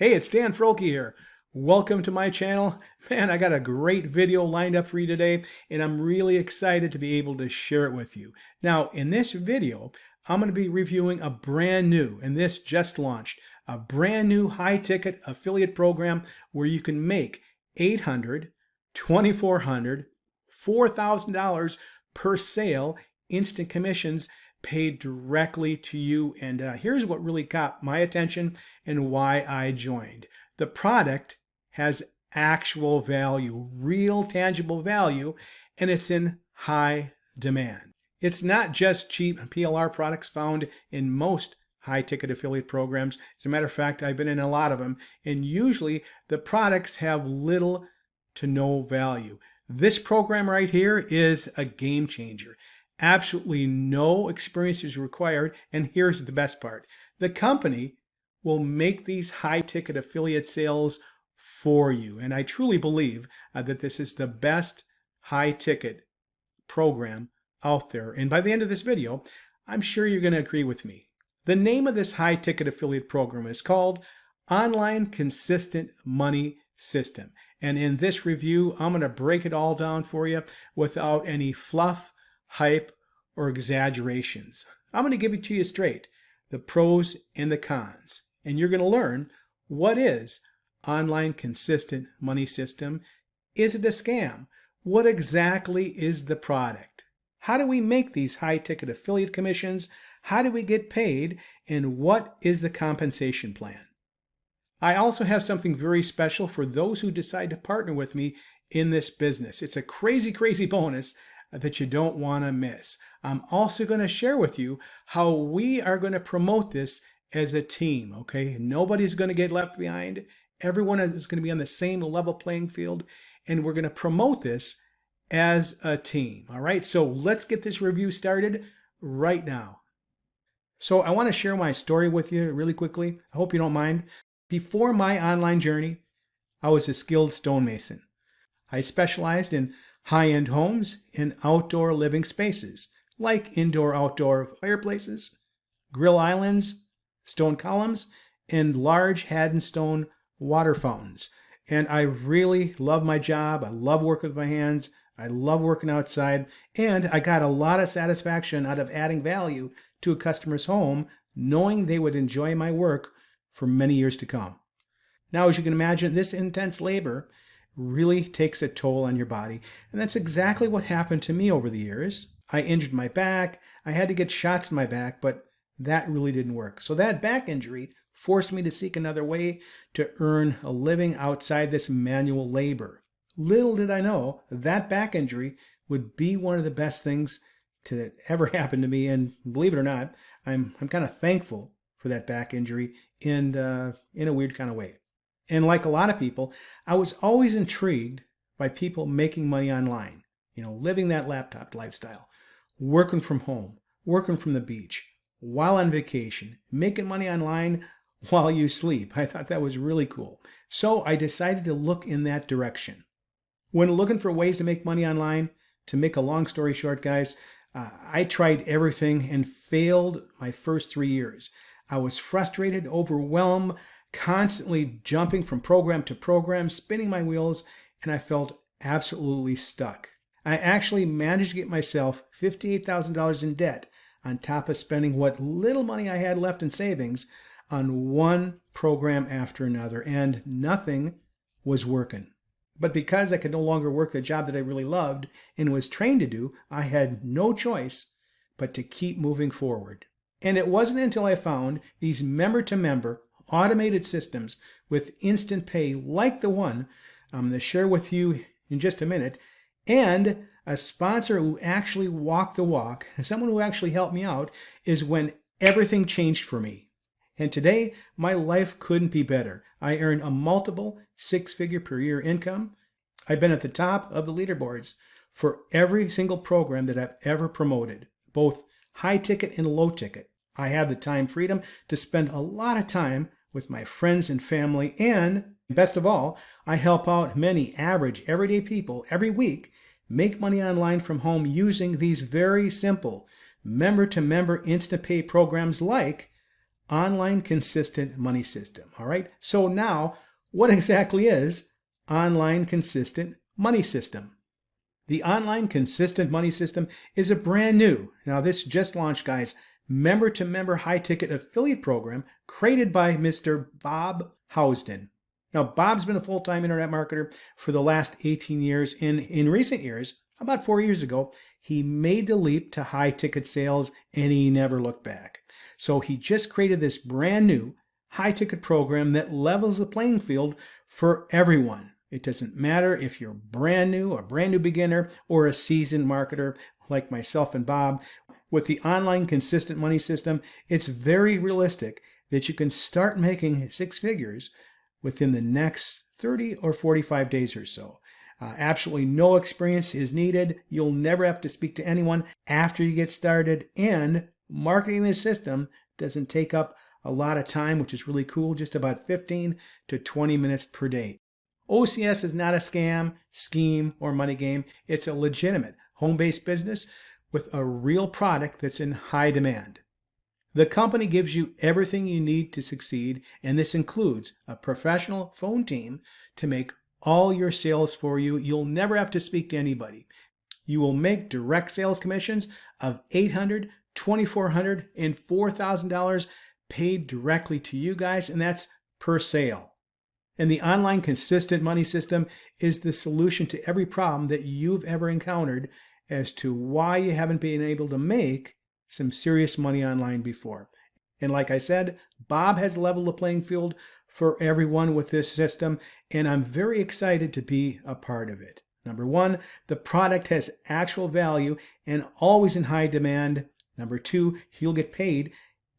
Hey, it's Dan Froelke here. Welcome to my channel. Man, I got a great video lined up for you today, and I'm really excited to be able to share it with you. Now, in this video, I'm going to be reviewing a brand new, and this just launched, a brand new high-ticket affiliate program where you can make $800, $2,400, $4,000 per sale, instant commissions paid directly to you. And here's what really caught my attention and why I joined. The product has actual value, real tangible value, and it's in high demand. It's not just cheap PLR products found in most high-ticket affiliate programs. As a matter of fact, I've been in a lot of them, and usually the products have little to no value. This program right here is a game changer. Absolutely no experience is required, and here's the best part. The company will make these high-ticket affiliate sales for you, and I truly believe that this is the best high-ticket program out there. And by the end of this video, I'm sure you're going to agree with me. The name of this high-ticket affiliate program is called Online Consistent Money System. And in this review, I'm going to break it all down for you without any fluff, hype, or exaggerations. I'm going to give it to you straight, the pros and the cons. And you're going to learn, what is Online Consistent Money System? Is it a scam? What exactly is the product? How do we make these high-ticket affiliate commissions? How do we get paid? And what is the compensation plan? I also have something very special for those who decide to partner with me in this business. It's a crazy, crazy bonus that you don't want to miss. I'm also going to share with you how we are going to promote this as a team, okay? Nobody's going to get left behind. Everyone is going to be on the same level playing field, and we're going to promote this as a team, all right? So let's get this review started right now. So I want to share my story with you really quickly. I hope you don't mind. Before my online journey, I was a skilled stonemason. I specialized in high-end homes and outdoor living spaces, like indoor-outdoor fireplaces, grill islands, stone columns, and large Haddon stone water fountains. And I really love my job. I love working with my hands. I love working outside. And I got a lot of satisfaction out of adding value to a customer's home, knowing they would enjoy my work for many years to come. Now, as you can imagine, this intense labor really takes a toll on your body. And that's exactly what happened to me over the years. I injured my back. I had to get shots in my back, but that really didn't work. So that back injury forced me to seek another way to earn a living outside this manual labor. Little did I know that back injury would be one of the best things to ever happen to me. And believe it or not, I'm kind of thankful for that back injury in a weird kind of way. And like a lot of people, I was always intrigued by people making money online, living that laptop lifestyle, working from home, working from the beach, while on vacation, making money online while you sleep. I thought that was really cool. So I decided to look in that direction. When looking for ways to make money online, to make a long story short, guys, I tried everything and failed my first 3 years. I was frustrated, overwhelmed, constantly jumping from program to program, spinning my wheels, and I felt absolutely stuck. I actually managed to get myself $58,000 in debt on top of spending what little money I had left in savings on one program after another, and nothing was working. But because I could no longer work the job that I really loved and was trained to do, I had no choice but to keep moving forward. And it wasn't until I found these member-to-member automated systems with instant pay like the one I'm going to share with you in just a minute, and a sponsor who actually walked the walk, someone who actually helped me out, is when everything changed for me. And today, my life couldn't be better. I earn a multiple six-figure per year income. I've been at the top of the leaderboards for every single program that I've ever promoted, both high ticket and low ticket. I have the time freedom to spend a lot of time with my friends and family, and best of all, I help out many average, everyday people every week make money online from home using these very simple member-to-member instant pay programs like online consistent money system. All right. So now, what exactly is online consistent money system? The online consistent money system is a brand new, now this just launched, guys, member-to-member high-ticket affiliate program created by Mr. Bob Housden. Now, Bob's been a full-time internet marketer for the last 18 years, and in recent years, about 4 years ago, he made the leap to high-ticket sales, and he never looked back. So he just created this brand new high-ticket program that levels the playing field for everyone. It doesn't matter if you're brand new, a brand new beginner, or a seasoned marketer like myself and Bob. With the online consistent money system, it's very realistic that you can start making six figures within the next 30 or 45 days or so. Absolutely no experience is needed. You'll never have to speak to anyone after you get started, and marketing this system doesn't take up a lot of time, which is really cool, just about 15 to 20 minutes per day. OCS is not a scam, scheme, or money game. It's a legitimate home-based business with a real product that's in high demand. The company gives you everything you need to succeed, and this includes a professional phone team to make all your sales for you. You'll never have to speak to anybody. You will make direct sales commissions of $800, $2,400, and $4,000 paid directly to you guys, and that's per sale. And the online consistent money system is the solution to every problem that you've ever encountered as to why you haven't been able to make some serious money online before. And like I said, Bob has leveled the playing field for everyone with this system, and I'm very excited to be a part of it. Number one, the product has actual value and always in high demand. Number two, you'll get paid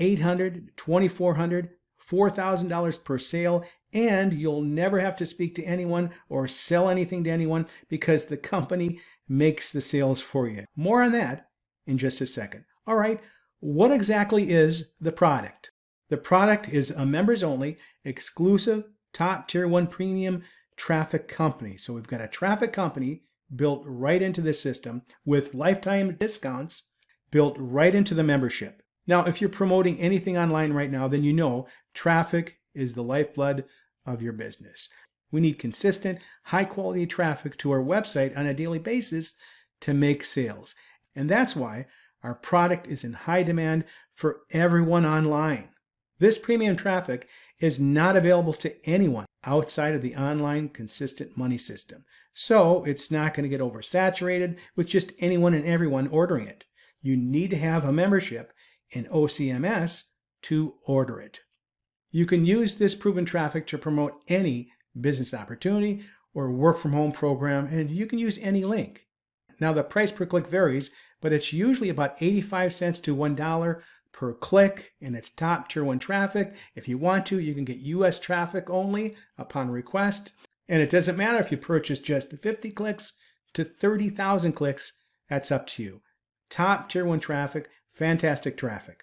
$800, $2,400, $4,000 per sale, and you'll never have to speak to anyone or sell anything to anyone because the company makes the sales for you. More on that in just a second. All right, what exactly is the product? The product is a members-only, exclusive, top tier 1 premium traffic company. So we've got a traffic company built right into the system with lifetime discounts built right into the membership. Now, if you're promoting anything online right now, then you know traffic is the lifeblood of your business. We need consistent, high-quality traffic to our website on a daily basis to make sales. And that's why our product is in high demand for everyone online. This premium traffic is not available to anyone outside of the online consistent money system. So it's not going to get oversaturated with just anyone and everyone ordering it. You need to have a membership in OCMS to order it. You can use this proven traffic to promote any business opportunity or work from home program, and you can use any link. Now the price per click varies, but it's usually about 85 cents to $1 per click, and it's top tier 1 traffic. If you want to, you can get US traffic only upon request, and it doesn't matter if you purchase just 50 clicks to 30,000 clicks, that's up to you. Top tier 1 traffic, fantastic traffic.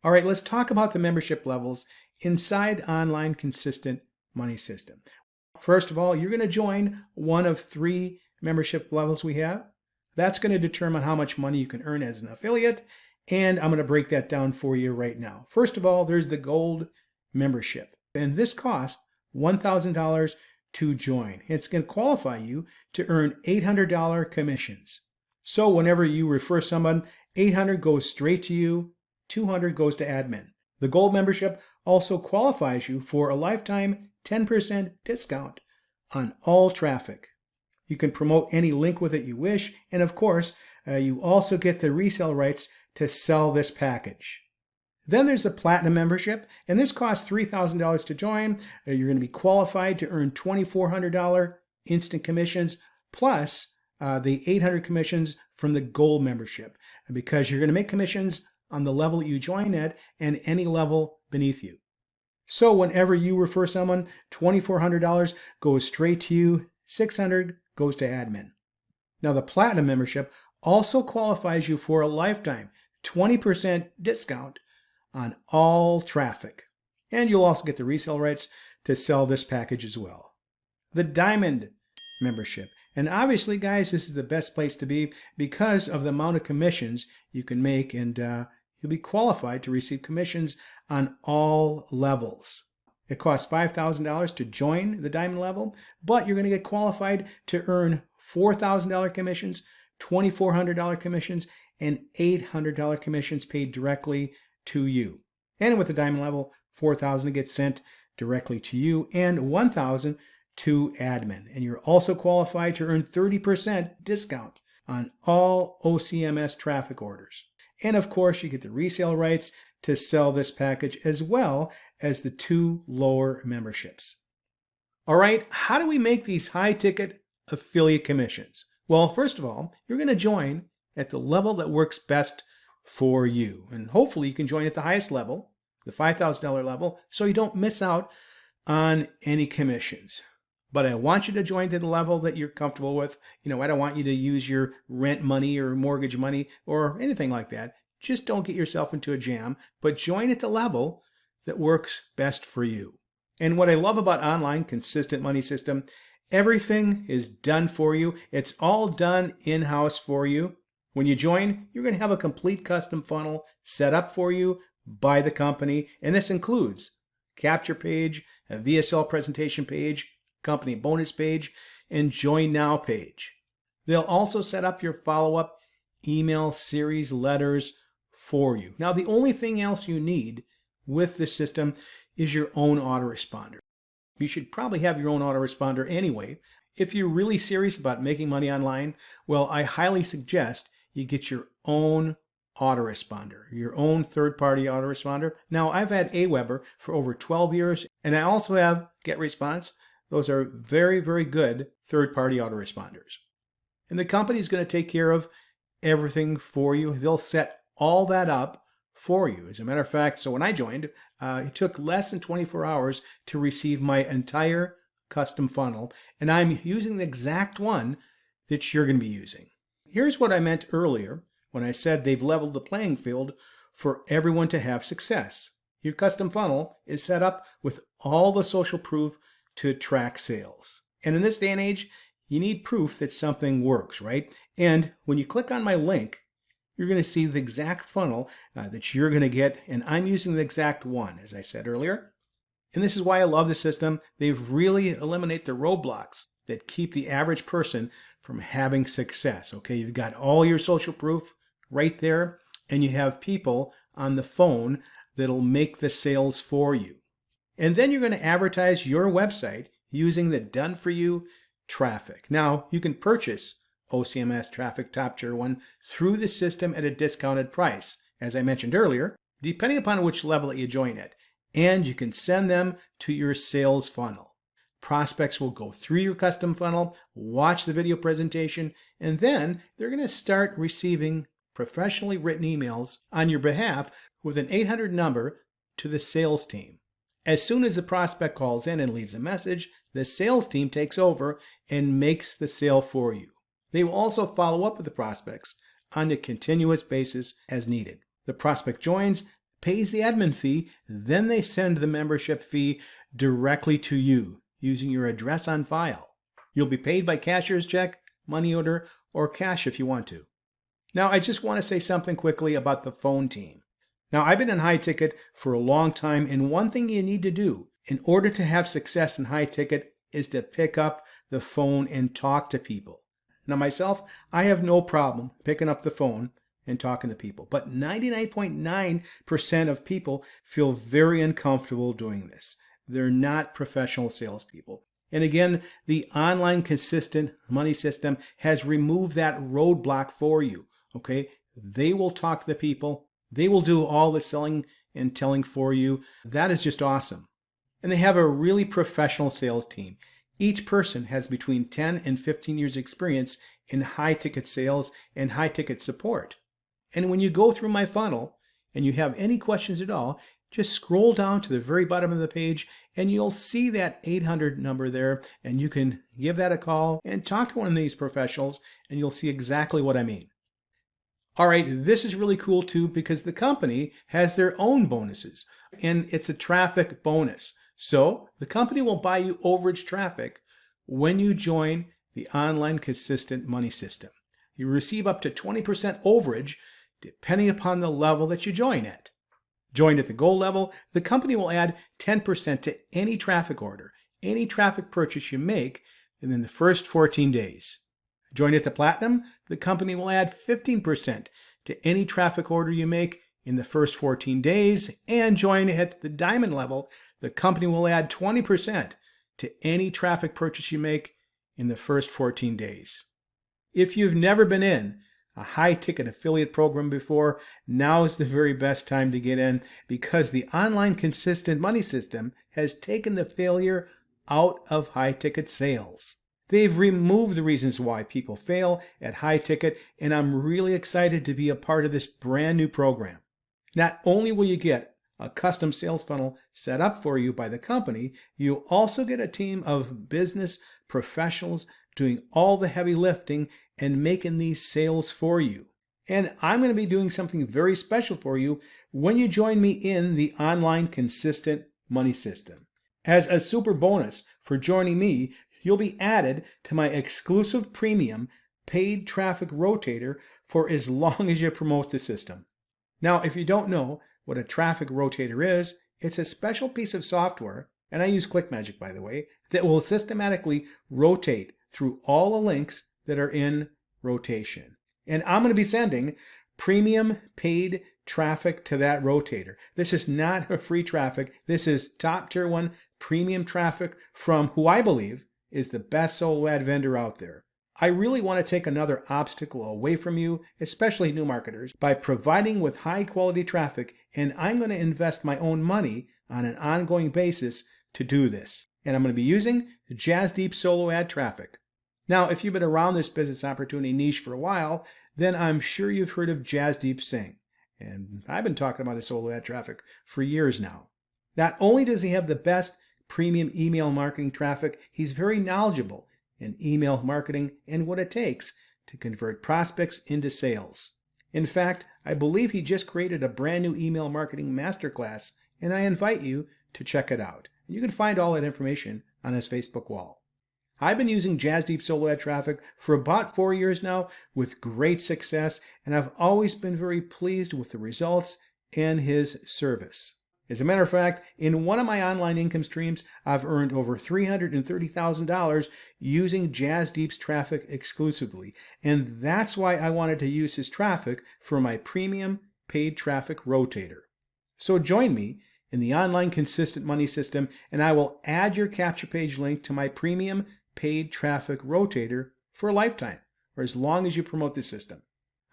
All right, let's talk about the membership levels inside online consistent money system. First of all, you're going to join one of 3 membership levels we have. That's going to determine how much money you can earn as an affiliate, and I'm going to break that down for you right now. First of all, there's the gold membership, and this costs $1,000 to join. It's going to qualify you to earn $800 commissions. So whenever you refer someone, $800 goes straight to you, $200 goes to admin. The gold membership also qualifies you for a lifetime 10% discount on all traffic. You can promote any link with it you wish, and of course, you also get the resale rights to sell this package. Then there's a platinum membership, and this costs $3,000 to join. You're going to be qualified to earn $2,400 instant commissions plus the 800 commissions from the gold membership, because you're going to make commissions on the level you join at and any level beneath you. So whenever you refer someone, $2,400 goes straight to you, $600 goes to admin. Now the platinum membership also qualifies you for a lifetime 20% discount on all traffic. And you'll also get the resale rights to sell this package as well. The diamond membership. And obviously, guys, this is the best place to be because of the amount of commissions you can make, and you'll be qualified to receive commissions on all levels. It costs $5,000 to join the diamond level, but you're going to get qualified to earn $4,000 commissions, $2,400 commissions, and $800 commissions paid directly to you. And with the diamond level, $4,000 gets sent directly to you and $1,000 to admin. And you're also qualified to earn 30% discount on all OCMS traffic orders. And of course, you get the resale rights to sell this package as well as the 2 lower memberships. All right, how do we make these high-ticket affiliate commissions? Well, first of all, you're going to join at the level that works best for you. And hopefully you can join at the highest level, the $5,000 level, so you don't miss out on any commissions. But I want you to join to the level that you're comfortable with. I don't want you to use your rent money or mortgage money or anything like that. Just don't get yourself into a jam, but join at the level that works best for you. And what I love about online consistent money system, everything is done for you. It's all done in-house for you. When you join, you're going to have a complete custom funnel set up for you by the company. And this includes capture page, a VSL presentation page, company bonus page, and join now page. They'll also set up your follow-up email series letters for you. Now, the only thing else you need with this system is your own autoresponder. You should probably have your own autoresponder anyway. If you're really serious about making money online, well, I highly suggest you get your own autoresponder, your own third-party autoresponder. Now, I've had Aweber for over 12 years, and I also have GetResponse. Those are very, very good third-party autoresponders. And the company is going to take care of everything for you. They'll set all that up for you. As a matter of fact, so when I joined, it took less than 24 hours to receive my entire custom funnel, and I'm using the exact one that you're going to be using. Here's what I meant earlier when I said they've leveled the playing field for everyone to have success. Your custom funnel is set up with all the social proof to track sales. And in this day and age, you need proof that something works, right? And when you click on my link, you're going to see the exact funnel that you're going to get, and I'm using the exact one, as I said earlier. And this is why I love the system. They've really eliminated the roadblocks that keep the average person from having success. Okay, you've got all your social proof right there, and you have people on the phone that'll make the sales for you. And then you're going to advertise your website using the done for you traffic. Now, you can purchase OCMS Traffic Top Tier 1 through the system at a discounted price, as I mentioned earlier, depending upon which level that you join at. And you can send them to your sales funnel. Prospects will go through your custom funnel, watch the video presentation, and then they're going to start receiving professionally written emails on your behalf with an 800 number to the sales team. As soon as the prospect calls in and leaves a message, the sales team takes over and makes the sale for you. They will also follow up with the prospects on a continuous basis as needed. The prospect joins, pays the admin fee, then they send the membership fee directly to you using your address on file. You'll be paid by cashier's check, money order, or cash if you want to. Now, I just want to say something quickly about the phone team. Now, I've been in high ticket for a long time, and one thing you need to do in order to have success in high ticket is to pick up the phone and talk to people. Now, myself, I have no problem picking up the phone and talking to people, but 99.9% of people feel very uncomfortable doing this. They're not professional salespeople. And again, the online consistent money system has removed that roadblock for you. Okay, they will talk to the people. They will do all the selling and telling for you. That is just awesome. And they have a really professional sales team. Each person has between 10 and 15 years experience in high ticket sales and high ticket support. And when you go through my funnel and you have any questions at all, just scroll down to the very bottom of the page and you'll see that 800 number there, and you can give that a call and talk to one of these professionals and you'll see exactly what I mean. All right, this is really cool too because the company has their own bonuses and it's a traffic bonus. So the company will buy you overage traffic when you join the online consistent money system. You receive up to 20% overage depending upon the level that you join at. Joined at the gold level, the company will add 10% to any traffic order, any traffic purchase you make within the first 14 days. Joined at the platinum, the company will add 15% to any traffic order you make in the first 14 days. And joined at the diamond level, the company will add 20% to any traffic purchase you make in the first 14 days. If you've never been in a high-ticket affiliate program before, now is the very best time to get in, because the online consistent money system has taken the failure out of high-ticket sales. They've removed the reasons why people fail at high-ticket, and I'm really excited to be a part of this brand new program. Not only will you get a custom sales funnel set up for you by the company, you also get a team of business professionals doing all the heavy lifting and making these sales for you. And I'm going to be doing something very special for you when you join me in the online consistent money system. As a super bonus for joining me, you'll be added to my exclusive premium paid traffic rotator for as long as you promote the system. Now, if you don't know what a traffic rotator is, it's a special piece of software, and I use ClickMagick, by the way, that will systematically rotate through all the links that are in rotation. And I'm going to be sending premium paid traffic to that rotator. This is not a free traffic. This is top tier 1 premium traffic from who I believe is the best solo ad vendor out there. I really want to take another obstacle away from you, especially new marketers, by providing with high quality traffic, and I'm going to invest my own money on an ongoing basis to do this. And I'm going to be using JazzDeep solo ad traffic. Now, if you've been around this business opportunity niche for a while, then I'm sure you've heard of JazzDeep Sing. And I've been talking about his solo ad traffic for years now. Not only does he have the best premium email marketing traffic, he's very knowledgeable in email marketing and what it takes to convert prospects into sales. In fact, I believe he just created a brand new email marketing masterclass, and I invite you to check it out. You can find all that information on his Facebook wall. I've been using JazzDeep solo ad traffic for about 4 years now with great success, and I've always been very pleased with the results and his service. As a matter of fact, in one of my online income streams, I've earned over $330,000 using JazzDeep's traffic exclusively, and that's why I wanted to use his traffic for my premium paid traffic rotator. So join me in the online consistent money system, and I will add your capture page link to my premium paid traffic rotator for a lifetime, or as long as you promote the system.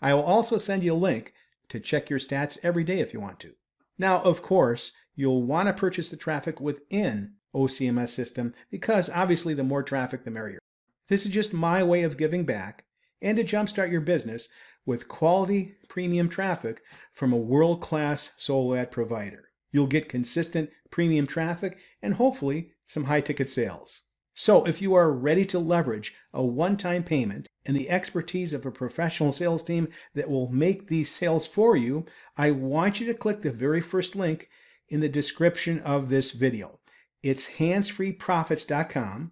I will also send you a link to check your stats every day if you want to. Now, of course, you'll want to purchase the traffic within OCM System, because obviously the more traffic, the merrier. This is just my way of giving back and to jumpstart your business with quality premium traffic from a world-class solo ad provider. You'll get consistent premium traffic and hopefully some high-ticket sales. So if you are ready to leverage a one-time payment and the expertise of a professional sales team that will make these sales for you, I want you to click the very first link in the description of this video. It's handsfreeprofits.com,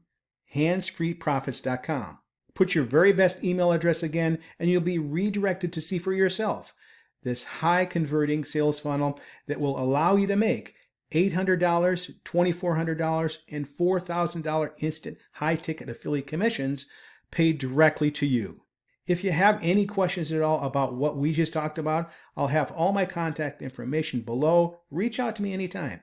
handsfreeprofits.com. Put your very best email address again, and you'll be redirected to see for yourself this high-converting sales funnel that will allow you to make $800, $2,400, and $4,000 instant high-ticket affiliate commissions paid directly to you. If you have any questions at all about what we just talked about, I'll have all my contact information below. Reach out to me anytime.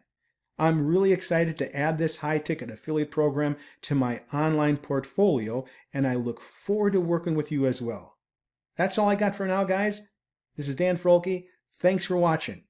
I'm really excited to add this high-ticket affiliate program to my online portfolio, and I look forward to working with you as well. That's all I got for now, guys. This is Dan Froelke. Thanks for watching.